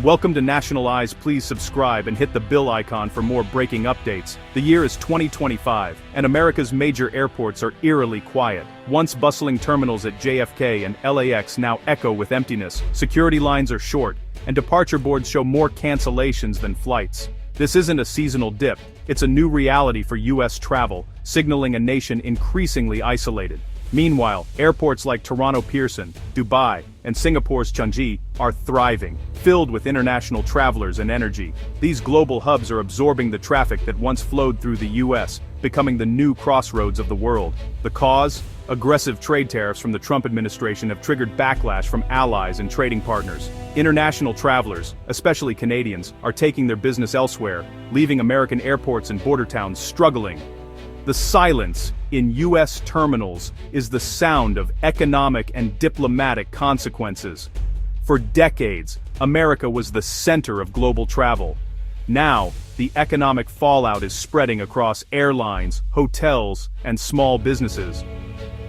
Welcome to National Eyes. Please subscribe and hit the bell icon for more breaking updates. The year is 2025, and America's major airports are eerily quiet. Once bustling terminals at JFK and LAX now echo with emptiness, security lines are short, and departure boards show more cancellations than flights. This isn't a seasonal dip, it's a new reality for U.S. travel, signaling a nation increasingly isolated. Meanwhile, airports like Toronto Pearson, Dubai, and Singapore's Changi are thriving, filled with international travelers and energy. These global hubs are absorbing the traffic that once flowed through the U.S., becoming the new crossroads of the world. The cause? Aggressive trade tariffs from the Trump administration have triggered backlash from allies and trading partners. International travelers, especially Canadians, are taking their business elsewhere, leaving American airports and border towns struggling. The silence in U.S. terminals is the sound of economic and diplomatic consequences. For decades, America was the center of global travel. Now, the economic fallout is spreading across airlines, hotels, and small businesses.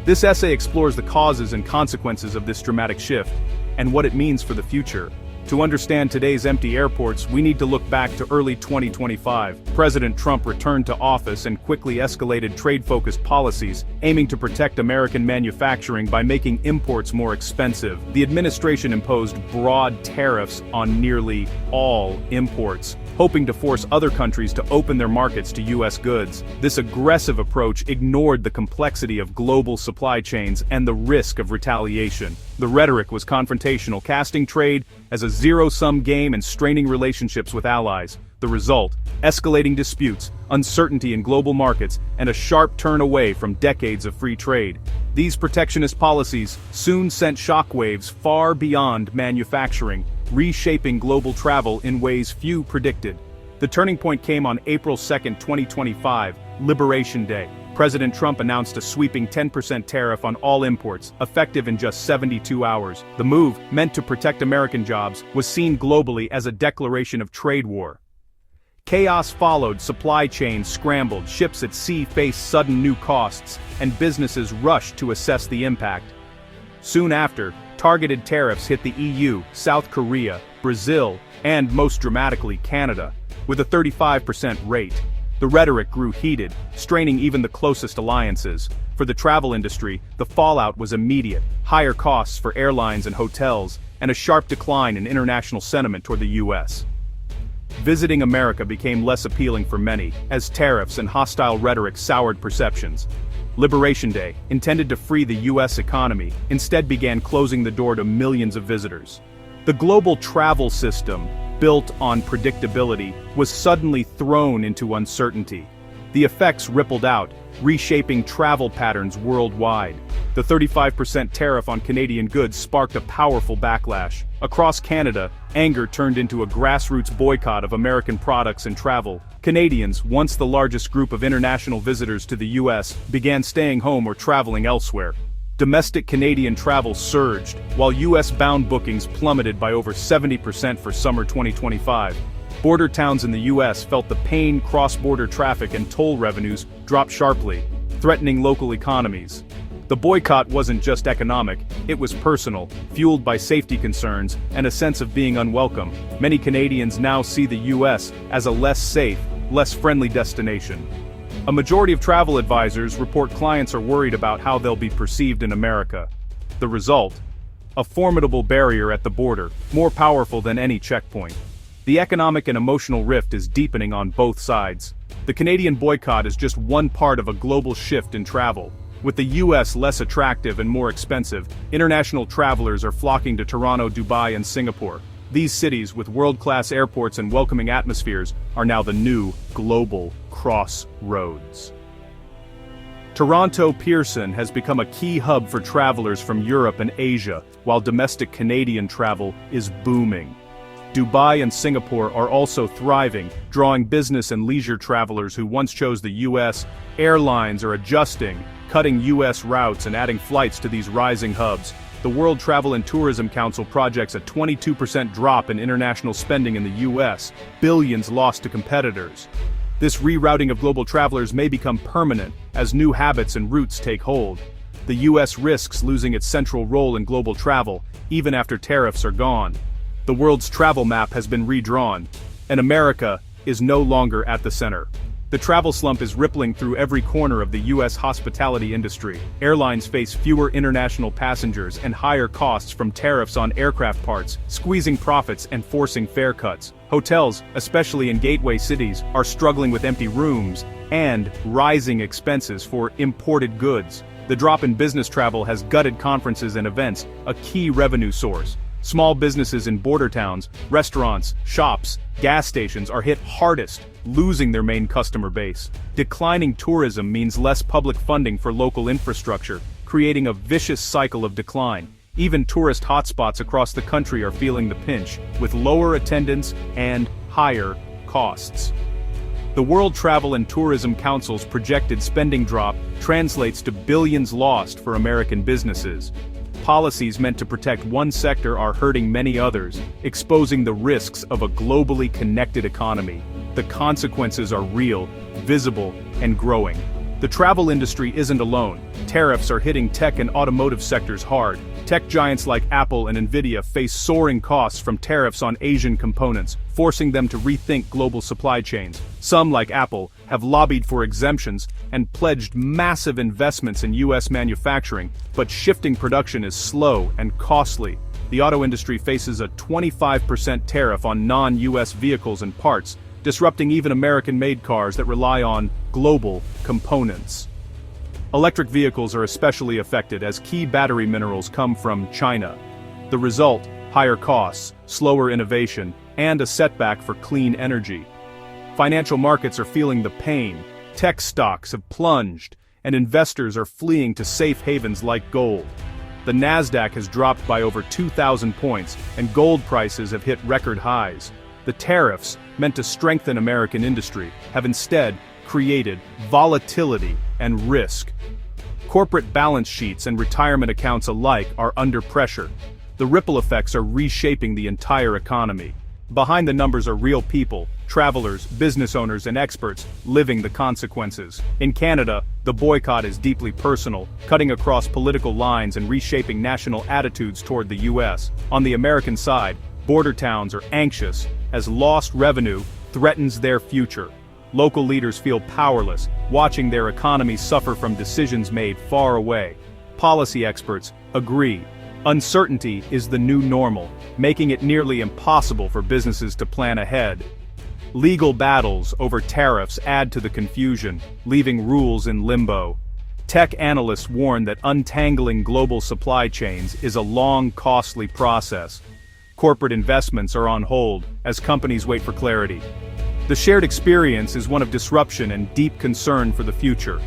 This essay explores the causes and consequences of this dramatic shift, and what it means for the future. To understand today's empty airports, we need to look back to early 2025. President Trump returned to office and quickly escalated trade-focused policies, aiming to protect American manufacturing by making imports more expensive. The administration imposed broad tariffs on nearly all imports, hoping to force other countries to open their markets to U.S. goods. This aggressive approach ignored the complexity of global supply chains and the risk of retaliation. The rhetoric was confrontational, casting trade as a zero-sum game and straining relationships with allies. The result: escalating disputes, uncertainty in global markets, and a sharp turn away from decades of free trade. These protectionist policies soon sent shockwaves far beyond manufacturing, reshaping global travel in ways few predicted. The turning point came on April 2, 2025, Liberation Day. President Trump announced a sweeping 10% tariff on all imports, effective in just 72 hours. The move, meant to protect American jobs, was seen globally as a declaration of trade war. Chaos followed, supply chains scrambled, ships at sea faced sudden new costs, and businesses rushed to assess the impact. Soon after, targeted tariffs hit the EU, South Korea, Brazil, and most dramatically Canada, with a 35% rate. The rhetoric grew heated, straining even the closest alliances. For the travel industry, the fallout was immediate: higher costs for airlines and hotels, and a sharp decline in international sentiment toward the U.S. Visiting America became less appealing for many, as tariffs and hostile rhetoric soured perceptions. Liberation Day, intended to free the U.S. economy, instead began closing the door to millions of visitors. The global travel system, built on predictability, was suddenly thrown into uncertainty. The effects rippled out, reshaping travel patterns worldwide. The 35% tariff on Canadian goods sparked a powerful backlash. Across Canada, anger turned into a grassroots boycott of American products and travel. Canadians, once the largest group of international visitors to the U.S., began staying home or traveling elsewhere. Domestic Canadian travel surged, while U.S.-bound bookings plummeted by over 70% for summer 2025. Border towns in the U.S. felt the pain. Cross-border traffic and toll revenues dropped sharply, threatening local economies. The boycott wasn't just economic, it was personal, fueled by safety concerns and a sense of being unwelcome. Many Canadians now see the U.S. as a less safe, less friendly destination. A majority of travel advisors report clients are worried about how they'll be perceived in America. The result? A formidable barrier at the border, more powerful than any checkpoint. The economic and emotional rift is deepening on both sides. The Canadian boycott is just one part of a global shift in travel. With the U.S. less attractive and more expensive, international travelers are flocking to Toronto, Dubai, and Singapore. These cities, with world-class airports and welcoming atmospheres, are now the new global crossroads. Toronto Pearson has become a key hub for travelers from Europe and Asia, while domestic Canadian travel is booming. Dubai and Singapore are also thriving, drawing business and leisure travelers who once chose the U.S. Airlines are adjusting, cutting U.S. routes and adding flights to these rising hubs. The World Travel and Tourism Council projects a 22% drop in international spending in the U.S., billions lost to competitors. This rerouting of global travelers may become permanent as new habits and routes take hold. The U.S. risks losing its central role in global travel, even after tariffs are gone. The The world's travel map has been redrawn, and America is no longer at the center. The travel slump is rippling through every corner of the U.S. hospitality industry. Airlines face fewer international passengers and higher costs from tariffs on aircraft parts, squeezing profits and forcing fare cuts. Hotels, especially in gateway cities, are struggling with empty rooms and rising expenses for imported goods. The drop in business travel has gutted conferences and events, a key revenue source. Small businesses in border towns, restaurants, shops, gas stations are hit hardest, losing their main customer base. Declining tourism means less public funding for local infrastructure, creating a vicious cycle of decline. Even tourist hotspots across the country are feeling the pinch, with lower attendance and higher costs. The World Travel and Tourism Council's projected spending drop translates to billions lost for American businesses. Policies meant to protect one sector are hurting many others, exposing the risks of a globally connected economy. The consequences are real, visible, and growing. The travel industry isn't alone. Tariffs are hitting tech and automotive sectors hard. Tech giants like Apple and Nvidia face soaring costs from tariffs on Asian components, forcing them to rethink global supply chains. Some, like Apple, have lobbied for exemptions and pledged massive investments in U.S. manufacturing, but shifting production is slow and costly. The auto industry faces a 25% tariff on non-U.S. vehicles and parts, disrupting even American-made cars that rely on global components. Electric vehicles are especially affected as key battery minerals come from China. The result, higher costs, slower innovation, and a setback for clean energy. Financial markets are feeling the pain. Tech stocks have plunged, and investors are fleeing to safe havens like gold. The Nasdaq has dropped by over 2,000 points, and gold prices have hit record highs. The tariffs, meant to strengthen American industry, have instead created volatility and risk. Corporate balance sheets and retirement accounts alike are under pressure. The ripple effects are reshaping the entire economy. Behind the numbers are real people, travelers, business owners, and experts living the consequences. In Canada, the boycott is deeply personal, cutting across political lines and reshaping national attitudes toward the U.S. On the American side, border towns are anxious as lost revenue threatens their future. Local leaders feel powerless, watching their economies suffer from decisions made far away. Policy experts agree. Uncertainty is the new normal, making it nearly impossible for businesses to plan ahead. Legal battles over tariffs add to the confusion, leaving rules in limbo. Tech analysts warn that untangling global supply chains is a long, costly process. Corporate investments are on hold as companies wait for clarity. The shared experience is one of disruption and deep concern for the future.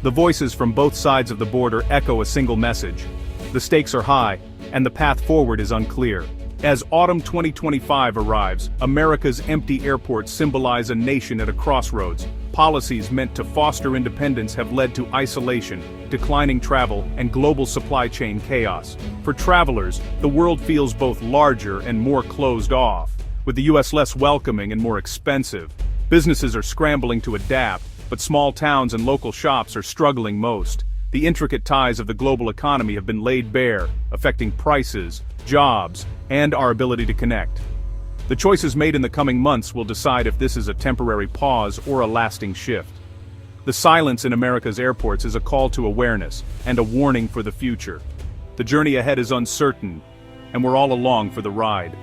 The voices from both sides of the border echo a single message. The stakes are high, and the path forward is unclear. As autumn 2025 arrives, America's empty airports symbolize a nation at a crossroads. Policies meant to foster independence have led to isolation, declining travel, and global supply chain chaos. For travelers, the world feels both larger and more closed off, with the U.S. less welcoming and more expensive. Businesses are scrambling to adapt, but small towns and local shops are struggling most. The intricate ties of the global economy have been laid bare, affecting prices, jobs, and our ability to connect. The choices made in the coming months will decide if this is a temporary pause or a lasting shift. The silence in America's airports is a call to awareness and a warning for the future. The journey ahead is uncertain, and we're all along for the ride.